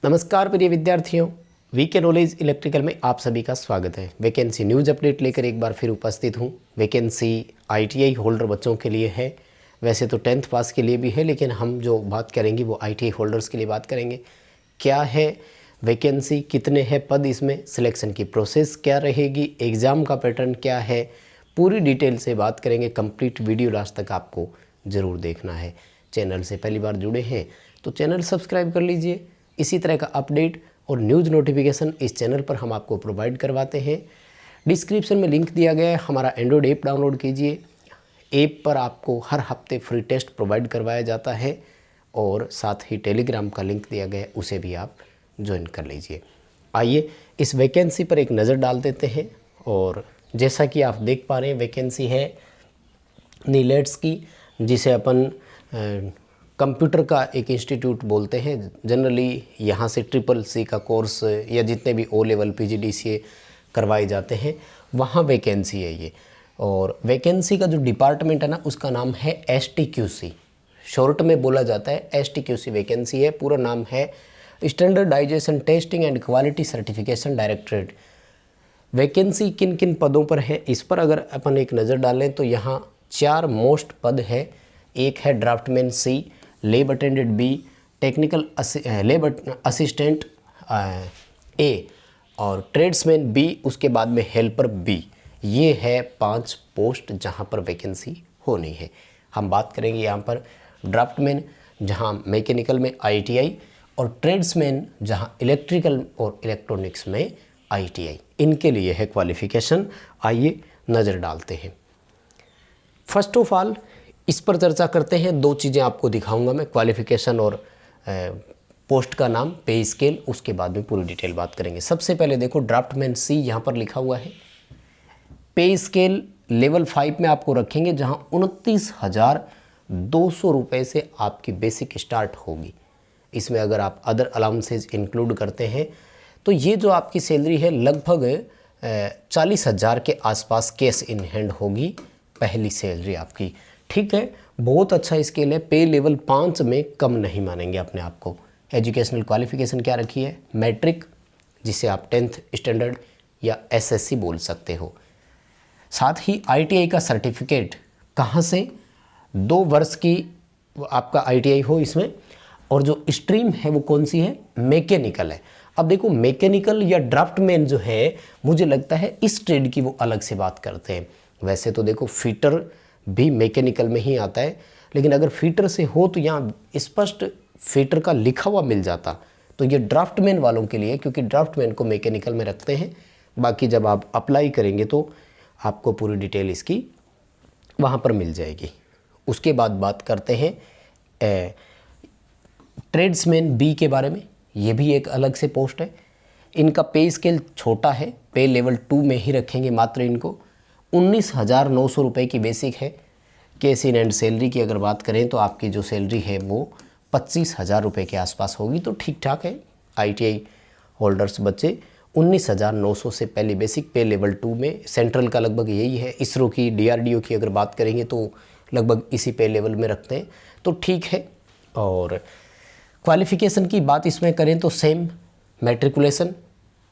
नमस्कार प्रिय विद्यार्थियों, वीके नॉलेज इलेक्ट्रिकल में आप सभी का स्वागत है। वैकेंसी न्यूज़ अपडेट लेकर एक बार फिर उपस्थित हूँ। वैकेंसी आईटीआई होल्डर बच्चों के लिए है, वैसे तो 10th पास के लिए भी है, लेकिन हम जो बात करेंगे वो आईटीआई होल्डर्स के लिए बात करेंगे। क्या है वैकेंसी, कितने हैं पद, इसमें सिलेक्शन की प्रोसेस क्या रहेगी, एग्ज़ाम का पैटर्न क्या है, पूरी डिटेल से बात करेंगे। कंप्लीट वीडियो लास्ट तक आपको ज़रूर देखना है। चैनल से पहली बार जुड़े हैं तो चैनल सब्सक्राइब कर लीजिए। इसी तरह का अपडेट और न्यूज़ नोटिफिकेशन इस चैनल पर हम आपको प्रोवाइड करवाते हैं। डिस्क्रिप्शन में लिंक दिया गया है, हमारा एंड्रॉयड ऐप डाउनलोड कीजिए। ऐप पर आपको हर हफ्ते फ्री टेस्ट प्रोवाइड करवाया जाता है और साथ ही टेलीग्राम का लिंक दिया गया है, उसे भी आप ज्वाइन कर लीजिए। आइए इस वैकेंसी पर एक नज़र डाल देते हैं। और जैसा कि आप देख पा रहे हैं, वैकेंसी है नीलेट्स की, जिसे अपन कंप्यूटर का एक इंस्टीट्यूट बोलते हैं। जनरली यहाँ से CCC का कोर्स या जितने भी O लेवल PGDCA करवाए जाते हैं, वहाँ वैकेंसी है ये। और वैकेंसी का जो डिपार्टमेंट है ना, उसका नाम है STQC, शॉर्ट में बोला जाता है STQC वैकेंसी है। पूरा नाम है standardisation testing and quality certification directorate. Vacancy किन किन पदों पर है, इस पर अगर अपन एक नज़र डालें तो यहाँ 4 मोस्ट पद है। एक है draftsman C, lab attendant B, technical lab assistant A और ट्रेड्समैन B, उसके बाद में हेल्पर B। ये है 5 पोस्ट जहाँ पर वैकेंसी होनी है। हम बात करेंगे यहाँ पर ड्राफ्टमैन, जहाँ मैकेनिकल में ITI, और ट्रेड्समैन जहाँ इलेक्ट्रिकल और इलेक्ट्रॉनिक्स में ITI। इनके लिए है क्वालिफ़िकेशन। आइए नज़र डालते हैं। फर्स्ट ऑफ ऑल इस पर चर्चा करते हैं। 2 चीज़ें आपको दिखाऊंगा मैं, क्वालिफ़िकेशन और पोस्ट का नाम, पे स्केल, उसके बाद में पूरी डिटेल बात करेंगे। सबसे पहले देखो ड्राफ्टमैन C यहाँ पर लिखा हुआ है। पे स्केल लेवल 5 में आपको रखेंगे, जहाँ 29,200 रुपये से आपकी बेसिक स्टार्ट होगी। इसमें अगर आप अदर अलाउंसेज इंक्लूड करते हैं तो ये जो आपकी सैलरी है लगभग 40,000 के आसपास कैश इन हैंड होगी, पहली सैलरी आपकी। ठीक है, बहुत अच्छा स्केल है। पे लेवल 5 में कम नहीं मानेंगे अपने आप को। एजुकेशनल क्वालिफिकेशन क्या रखी है? मैट्रिक, जिसे आप 10th स्टैंडर्ड या SSC बोल सकते हो। साथ ही ITI का सर्टिफिकेट, कहाँ से? 2 वर्ष की आपका ITI हो इसमें, और जो स्ट्रीम है वो कौन सी है? मैकेनिकल है। अब देखो मैकेनिकल या ड्राफ्टमैन जो है, मुझे लगता है इस ट्रेड की वो अलग से बात करते हैं। वैसे तो देखो फिटर भी मैकेनिकल में ही आता है, लेकिन अगर फीटर से हो तो यहाँ स्पष्ट फीटर का लिखा हुआ मिल जाता। तो ये ड्राफ्टमैन वालों के लिए, क्योंकि ड्राफ्टमैन को मैकेनिकल में रखते हैं। बाकी जब आप अप्लाई करेंगे तो आपको पूरी डिटेल इसकी वहाँ पर मिल जाएगी। उसके बाद बात करते हैं ट्रेड्समैन B के बारे में। ये भी एक अलग से पोस्ट है। इनका पे स्केल छोटा है, पे लेवल 2 में ही रखेंगे मात्र इनको। 19,900 रुपये की बेसिक है। कैश इन एंड सैलरी की अगर बात करें तो आपकी जो सैलरी है वो 25,000 रुपये के आसपास होगी, तो ठीक ठाक है। ITI होल्डर्स बच्चे 19,900 से पहले बेसिक, पे लेवल 2 में। सेंट्रल का लगभग यही है। इसरो की, DRDO की अगर बात करेंगे तो लगभग इसी पे लेवल में रखते हैं, तो ठीक है। और क्वालिफ़िकेशन की बात इसमें करें तो सेम मैट्रिकुलेशन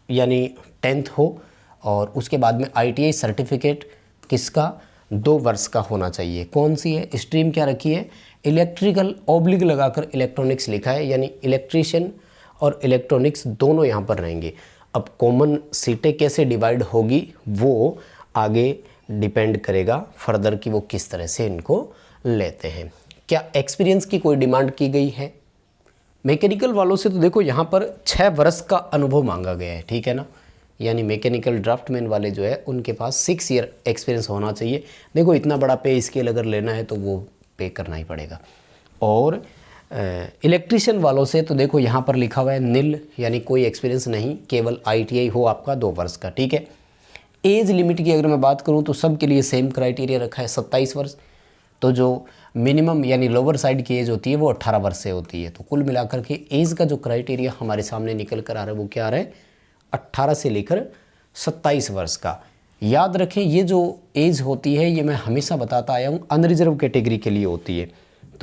यानी 10th हो, और उसके बाद में ITI सर्टिफिकेट किसका? 2 वर्ष का होना चाहिए। कौन सी है? स्ट्रीम क्या रखी है? इलेक्ट्रिकल ऑब्लिग लगाकर इलेक्ट्रॉनिक्स लिखा है, यानी इलेक्ट्रीशियन और इलेक्ट्रॉनिक्स दोनों यहाँ पर रहेंगे। अब कॉमन सीटें कैसे डिवाइड होगी वो आगे डिपेंड करेगा फर्दर कि वो किस तरह से इनको लेते हैं। क्या एक्सपीरियंस की कोई डिमांड की गई है? मैकेनिकल वालों से तो देखो यहाँ पर 6 वर्ष का अनुभव मांगा गया है, ठीक है ना। यानी मैकेनिकल ड्राफ्टमैन वाले जो है उनके पास 6 ईयर एक्सपीरियंस होना चाहिए। देखो इतना बड़ा पे स्केल अगर लेना है तो वो पे करना ही पड़ेगा। और इलेक्ट्रीशियन वालों से तो देखो यहाँ पर लिखा हुआ है निल, यानी कोई एक्सपीरियंस नहीं, केवल ITI हो आपका 2 वर्ष का, ठीक है। एज लिमिट की अगर मैं बात करूँ तो सब के लिए सेम क्राइटेरिया रखा है, 27 वर्ष। तो जो मिनिमम यानी लोअर साइड की एज होती है वो 18 वर्ष से होती है। तो कुल मिलाकर के एज का जो क्राइटेरिया हमारे सामने निकल कर आ रहा है वो क्या आ रहा है? 18 से लेकर 27 वर्ष का। याद रखें ये जो एज होती है ये मैं हमेशा बताता आया हूँ, अनरिजर्व कैटेगरी के लिए होती है।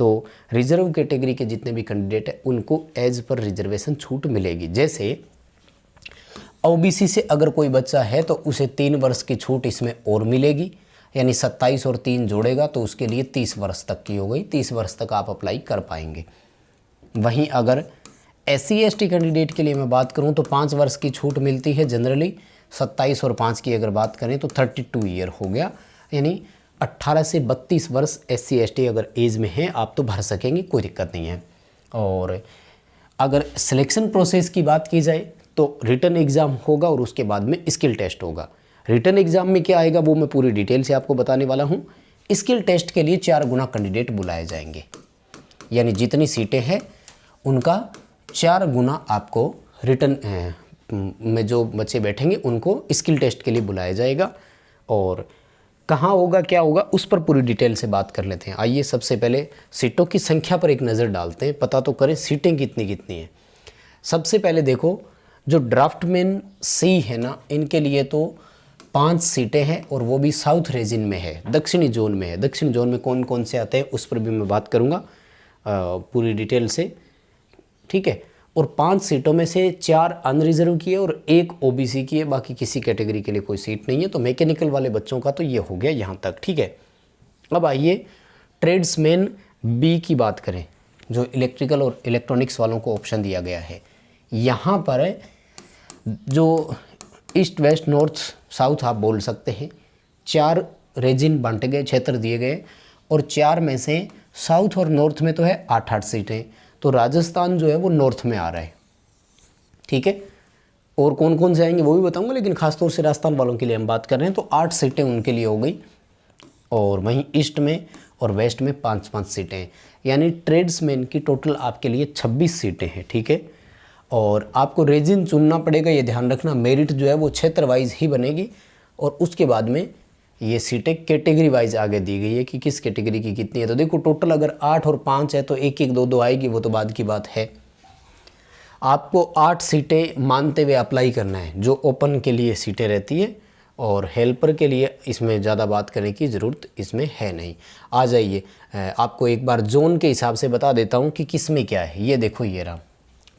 तो रिजर्व कैटेगरी के जितने भी कैंडिडेट हैं उनको एज पर रिजर्वेशन छूट मिलेगी। जैसे ओबीसी से अगर कोई बच्चा है तो उसे 3 वर्ष की छूट इसमें और मिलेगी, यानी 27 और 3 जोड़ेगा तो उसके लिए 30 वर्ष तक की हो गई, 30 वर्ष तक आप अप्लाई कर पाएंगे। वहीं अगर SC ST कैंडिडेट के लिए मैं बात करूं तो 5 वर्ष की छूट मिलती है जनरली, 27 और 5 की अगर बात करें तो 32 ईयर हो गया, यानी 18 से 32 वर्ष SC ST अगर एज में हैं आप तो भर सकेंगे, कोई दिक्कत नहीं है। और अगर सिलेक्शन प्रोसेस की बात की जाए तो रिटन एग्ज़ाम होगा और उसके बाद में स्किल टेस्ट होगा। रिटन एग्ज़ाम में क्या आएगा वो मैं पूरी डिटेल से आपको बताने वाला हूँ। स्किल टेस्ट के लिए 4 गुना कैंडिडेट बुलाए जाएंगे, यानी जितनी सीटें हैं उनका 4 गुना आपको रिटन में जो बच्चे बैठेंगे उनको स्किल टेस्ट के लिए बुलाया जाएगा। और कहाँ होगा क्या होगा उस पर पूरी डिटेल से बात कर लेते हैं। आइए सबसे पहले सीटों की संख्या पर एक नज़र डालते हैं, पता तो करें सीटें कितनी कितनी हैं। सबसे पहले देखो जो ड्राफ्टमैन सी है ना, इनके लिए तो 5 सीटें हैं और वो भी साउथ रीजन में है, दक्षिणी जोन में है। दक्षिण जोन में कौन कौन से आते हैं उस पर भी मैं बात करूँगा पूरी डिटेल से, ठीक है। और 5 सीटों में से 4 अनरिजर्व की है और 1 ओबीसी की है, बाकी किसी कैटेगरी के लिए कोई सीट नहीं है। तो मैकेनिकल वाले बच्चों का तो ये हो गया यहाँ तक, ठीक है। अब आइए ट्रेड्समैन बी की बात करें, जो इलेक्ट्रिकल और इलेक्ट्रॉनिक्स वालों को ऑप्शन दिया गया है। यहाँ पर जो ईस्ट वेस्ट नॉर्थ साउथ आप बोल सकते हैं, 4 रीजन बांटे गए, क्षेत्र दिए गए और 4 में से साउथ और नॉर्थ में तो है 8-8 सीटें। तो राजस्थान जो है वो नॉर्थ में आ रहा है, ठीक है। और कौन कौन से आएंगे वो भी बताऊंगा, लेकिन खासतौर से राजस्थान वालों के लिए हम बात कर रहे हैं तो 8 सीटें उनके लिए हो गई। और वहीं ईस्ट में और वेस्ट में 5-5 सीटें, यानी ट्रेड्समैन की टोटल आपके लिए 26 सीटें हैं, ठीक है। और आपको रीजन चुनना पड़ेगा, ये ध्यान रखना। मेरिट जो है वो क्षेत्र वाइज ही बनेगी और उसके बाद में ये सीटें कैटेगरी वाइज आगे दी गई है कि किस कैटेगरी की कितनी है। तो देखो टोटल अगर 8 और 5 है तो 1-1, 2-2 आएगी, वो तो बाद की बात है। आपको 8 सीटें मानते हुए अप्लाई करना है, जो ओपन के लिए सीटें रहती है, और हेल्पर के लिए इसमें ज़्यादा बात करने की ज़रूरत इसमें है नहीं। आ जाइए आपको एक बार जोन के हिसाब से बता देता हूँ कि किस में क्या है। ये देखो ये रहा,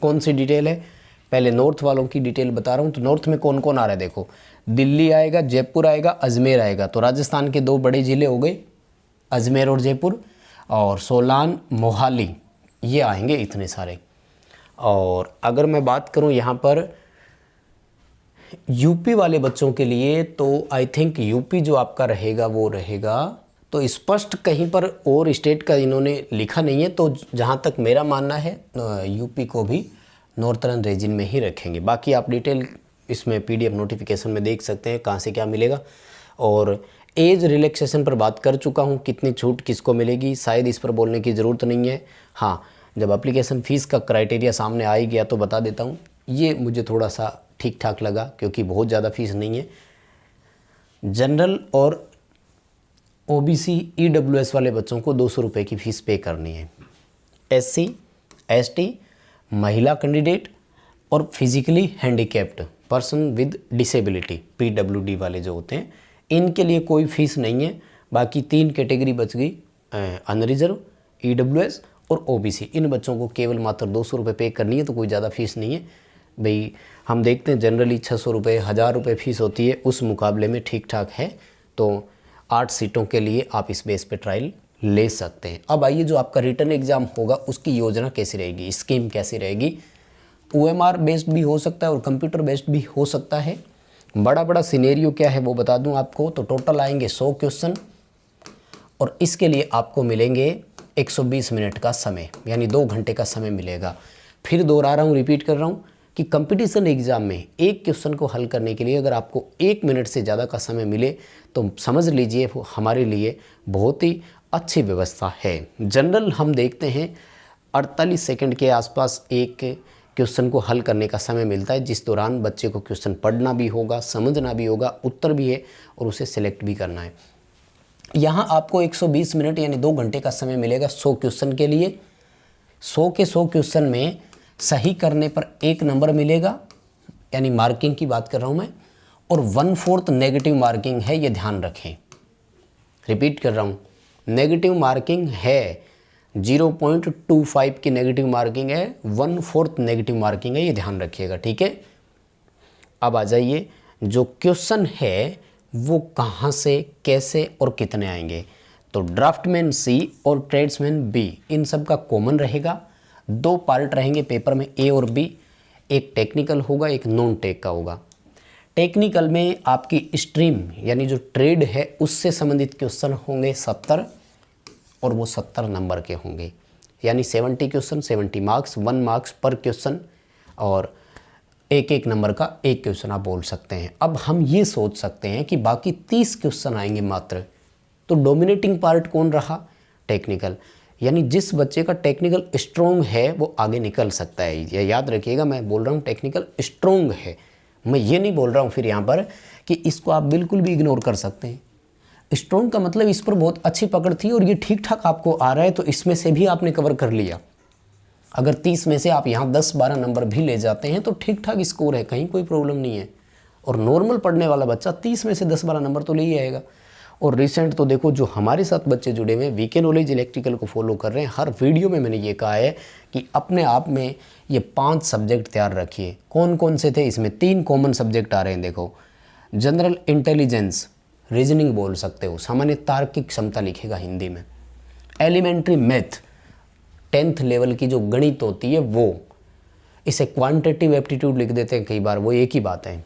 कौन सी डिटेल है। पहले नॉर्थ वालों की डिटेल बता रहा हूँ। तो नॉर्थ में कौन कौन आ रहा है देखो, दिल्ली आएगा, जयपुर आएगा, अजमेर आएगा। तो राजस्थान के 2 बड़े ज़िले हो गए, अजमेर और जयपुर, और सोलान, मोहाली, ये आएंगे इतने सारे। और अगर मैं बात करूं यहाँ पर यूपी वाले बच्चों के लिए, तो आई थिंक यूपी जो आपका रहेगा वो रहेगा, तो स्पष्ट कहीं पर और स्टेट का इन्होंने लिखा नहीं है। तो जहाँ तक मेरा मानना है यूपी को भी नॉर्थर्न रीजन में ही रखेंगे। बाकी आप डिटेल इसमें PDF नोटिफिकेशन में देख सकते हैं कहाँ से क्या मिलेगा। और एज रिलैक्सेशन पर बात कर चुका हूँ, कितनी छूट किसको मिलेगी शायद इस पर बोलने की ज़रूरत नहीं है। हाँ, जब एप्लीकेशन फ़ीस का क्राइटेरिया सामने आ ही गया तो बता देता हूँ। ये मुझे थोड़ा सा ठीक ठाक लगा क्योंकि बहुत ज़्यादा फीस नहीं है। जनरल और OBC EWS वाले बच्चों को 200 रुपये की फ़ीस पे करनी है। SC ST महिला कैंडिडेट और physically handicapped person with disability PWD वाले जो होते हैं, इनके लिए कोई फ़ीस नहीं है। बाकी 3 कैटेगरी बच गई, अनरिजर्व, EWS और OBC। इन बच्चों को केवल मात्र 200 रुपये पे करनी है, तो कोई ज़्यादा फीस नहीं है भाई। हम देखते हैं जनरली 600 रुपये, 1000 रुपये फ़ीस होती है, उस मुकाबले में ठीक ठाक है। तो 8 सीटों के लिए आप इस बेस पे ट्रायल ले सकते हैं। अब आइए जो आपका रिटर्न एग्ज़ाम होगा उसकी योजना कैसी रहेगी, स्कीम कैसी रहेगी। OMR बेस्ड भी हो सकता है और कंप्यूटर बेस्ड भी हो सकता है। बड़ा सिनेरियो क्या है वो बता दूं आपको। तो टोटल आएंगे 100 क्वेश्चन और इसके लिए आपको मिलेंगे 120 मिनट का समय, यानी 2 घंटे का समय मिलेगा। फिर दोहरा रहा हूँ, रिपीट कर रहा हूँ कि कंपटीशन एग्ज़ाम में एक क्वेश्चन को हल करने के लिए अगर आपको 1 मिनट से ज़्यादा का समय मिले तो समझ लीजिए वो हमारे लिए बहुत ही अच्छी व्यवस्था है। जनरल हम देखते हैं 48 सेकंड के आसपास एक क्वेश्चन को हल करने का समय मिलता है, जिस दौरान बच्चे को क्वेश्चन पढ़ना भी होगा, समझना भी होगा, उत्तर भी है और उसे सिलेक्ट भी करना है। यहाँ आपको 120 मिनट यानी 2 घंटे का समय मिलेगा 100 क्वेश्चन के लिए। 100 के 100 क्वेश्चन में सही करने पर 1 नंबर मिलेगा, यानी मार्किंग की बात कर रहा हूँ मैं, और 1/4 नेगेटिव मार्किंग है, ये ध्यान रखें। रिपीट कर रहा हूँ, नेगेटिव मार्किंग है। 0.25 की नेगेटिव मार्किंग है, 1/4 नेगेटिव मार्किंग है, ये ध्यान रखिएगा, ठीक है। अब आ जाइए, जो क्वेश्चन है वो कहाँ से, कैसे और कितने आएंगे। तो ड्राफ्टमैन सी और ट्रेड्समैन बी, इन सब का कॉमन रहेगा। 2 पार्ट रहेंगे पेपर में, ए और बी। एक टेक्निकल होगा, एक नॉन टेक का होगा। टेक्निकल में आपकी स्ट्रीम यानी जो ट्रेड है उससे संबंधित क्वेश्चन होंगे 70, और वो 70 नंबर के होंगे, यानी 70 क्वेश्चन, 70 मार्क्स, 1 मार्क्स पर क्वेश्चन, और एक नंबर का एक क्वेश्चन आप बोल सकते हैं। अब हम ये सोच सकते हैं कि बाकी 30 क्वेश्चन आएंगे मात्र, तो डोमिनेटिंग पार्ट कौन रहा? टेक्निकल। यानी जिस बच्चे का टेक्निकल स्ट्रोंग है वो आगे निकल सकता है। ये याद रखिएगा, मैं बोल रहा हूँ टेक्निकल स्ट्रोंग है, मैं ये नहीं बोल रहा हूँ फिर यहाँ पर कि इसको आप बिल्कुल भी इग्नोर कर सकते हैं। स्ट्रोंग का मतलब इस पर बहुत अच्छी पकड़ थी और ये ठीक ठाक आपको आ रहा है, तो इसमें से भी आपने कवर कर लिया। अगर 30 में से आप यहाँ 10-12 नंबर भी ले जाते हैं तो ठीक ठाक स्कोर है, कहीं कोई प्रॉब्लम नहीं है। और नॉर्मल पढ़ने वाला बच्चा 30 में से 10-12 नंबर तो ले ही आएगा। और रिसेंट तो देखो, जो हमारे साथ बच्चे जुड़े हुए हैं, वीके नॉलेज इलेक्ट्रिकल को फॉलो कर रहे हैं, हर वीडियो में मैंने ये कहा है कि अपने आप में ये 5 सब्जेक्ट तैयार रखिए। कौन कौन से थे? इसमें 3 कॉमन सब्जेक्ट आ रहे हैं। देखो, जनरल इंटेलिजेंस, रीजनिंग बोल सकते हो, सामान्य तार्किक क्षमता लिखेगा हिंदी में। एलिमेंट्री मैथ, 10th लेवल की जो गणित होती है वो, इसे क्वांटिटेटिव एप्टीट्यूड लिख देते हैं कई बार, वो एक ही बात है।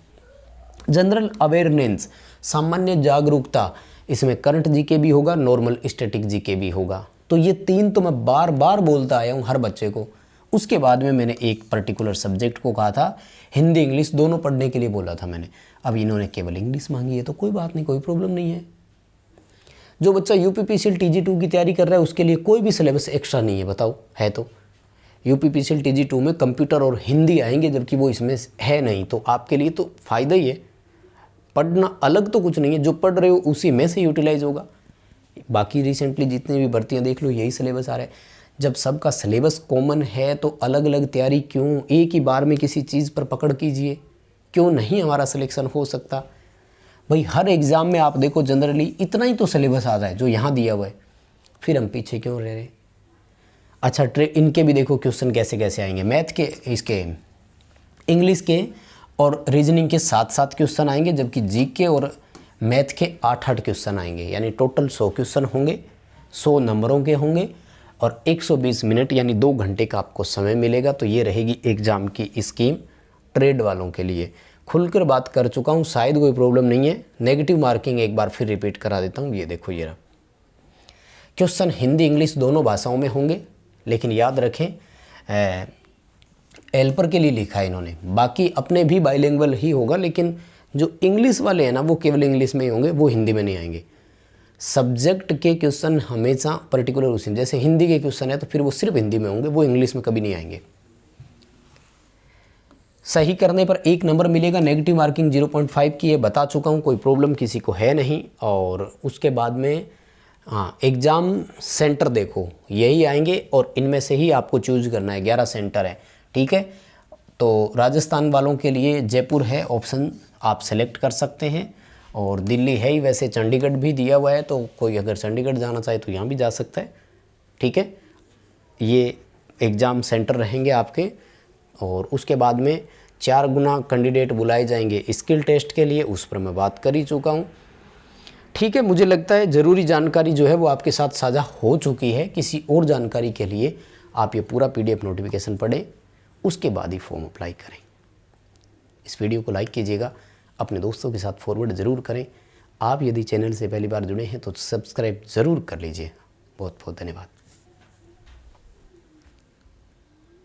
जनरल अवेयरनेस, सामान्य जागरूकता, इसमें करंट जीके भी होगा, नॉर्मल स्टैटिक जीके भी होगा। तो ये 3 तो मैं बार बार बोलता आया हूँ हर बच्चे को। उसके बाद में मैंने एक पर्टिकुलर सब्जेक्ट को कहा था, हिंदी इंग्लिश दोनों पढ़ने के लिए बोला था मैंने। अब इन्होंने केवल इंग्लिश मांगी है, तो कोई बात नहीं, कोई प्रॉब्लम नहीं है। जो बच्चा यूपीपीसीएल TG2 की तैयारी कर रहा है उसके लिए कोई भी सिलेबस एक्स्ट्रा नहीं है, बताओ है तो। यूपीपीसीएल TG2 में कंप्यूटर और हिंदी आएंगे, जबकि वो इसमें है नहीं, तो आपके लिए तो फ़ायदा ही है। पढ़ना अलग तो कुछ नहीं है, जो पढ़ रहे हो उसी में से यूटिलाइज होगा। बाकी रिसेंटली जितनी भी भर्तियाँ देख लो, यही सिलेबस आ रहा है। जब सबका सिलेबस कॉमन है तो अलग अलग तैयारी क्यों? एक ही बार में किसी चीज़ पर पकड़ कीजिए, क्यों नहीं हमारा सिलेक्शन हो सकता? भाई हर एग्ज़ाम में आप देखो, जनरली इतना ही तो सिलेबस आता है जो यहाँ दिया हुआ है, फिर हम पीछे क्यों रह रहे? अच्छा, इनके भी देखो क्वेश्चन कैसे कैसे आएंगे। मैथ के, इसके इंग्लिश के और रीजनिंग के 7-7 क्वेश्चन आएंगे, जबकि जीके और मैथ के 8-8 क्वेश्चन आएंगे। यानी टोटल 100 क्वेश्चन होंगे, 100 नंबरों के होंगे, और 120 मिनट यानी 2 घंटे का आपको समय मिलेगा। तो ये रहेगी एग्ज़ाम की स्कीम ट्रेड वालों के लिए। खुलकर बात कर चुका हूँ, शायद कोई प्रॉब्लम नहीं है। नेगेटिव मार्किंग एक बार फिर रिपीट करा देता हूँ। ये देखो, ये रहा क्वेश्चन, हिंदी इंग्लिश दोनों भाषाओं में होंगे, लेकिन याद रखें हेल्पर के लिए लिखा है इन्होंने, बाकी अपने भी बाइलिंगुअल ही होगा, लेकिन जो इंग्लिश वाले हैं ना वो केवल इंग्लिश में ही होंगे, वो हिंदी में नहीं आएंगे। सब्जेक्ट के क्वेश्चन हमेशा पर्टिकुलर उसी में, जैसे हिंदी के क्वेश्चन है तो फिर वो सिर्फ हिंदी में होंगे, वो इंग्लिश में कभी नहीं आएंगे। सही करने पर 1 नंबर मिलेगा, नेगेटिव मार्किंग 0.5 की है, बता चुका हूँ, कोई प्रॉब्लम किसी को है नहीं। और उसके बाद में एग्ज़ाम सेंटर देखो यही आएंगे, और इनमें से ही आपको चूज करना है। 11 सेंटर है, ठीक है। तो राजस्थान वालों के लिए जयपुर है ऑप्शन, आप सेलेक्ट कर सकते हैं। और दिल्ली है ही, वैसे चंडीगढ़ भी दिया हुआ है, तो कोई अगर चंडीगढ़ जाना चाहे तो यहाँ भी जा सकता है, ठीक है। ये एग्ज़ाम सेंटर रहेंगे आपके। और उसके बाद में 4 गुना कैंडिडेट बुलाए जाएंगे स्किल टेस्ट के लिए, उस पर मैं बात कर ही चुका हूँ, ठीक है। मुझे लगता है ज़रूरी जानकारी जो है वो आपके साथ साझा हो चुकी है। किसी और जानकारी के लिए आप ये पूरा PDF नोटिफिकेशन पढ़ें, उसके बाद ही फॉर्म अप्लाई करें। इस वीडियो को लाइक कीजिएगा, अपने दोस्तों के साथ फॉरवर्ड ज़रूर करें। आप यदि चैनल से पहली बार जुड़े हैं तो सब्सक्राइब ज़रूर कर लीजिए। बहुत बहुत धन्यवाद।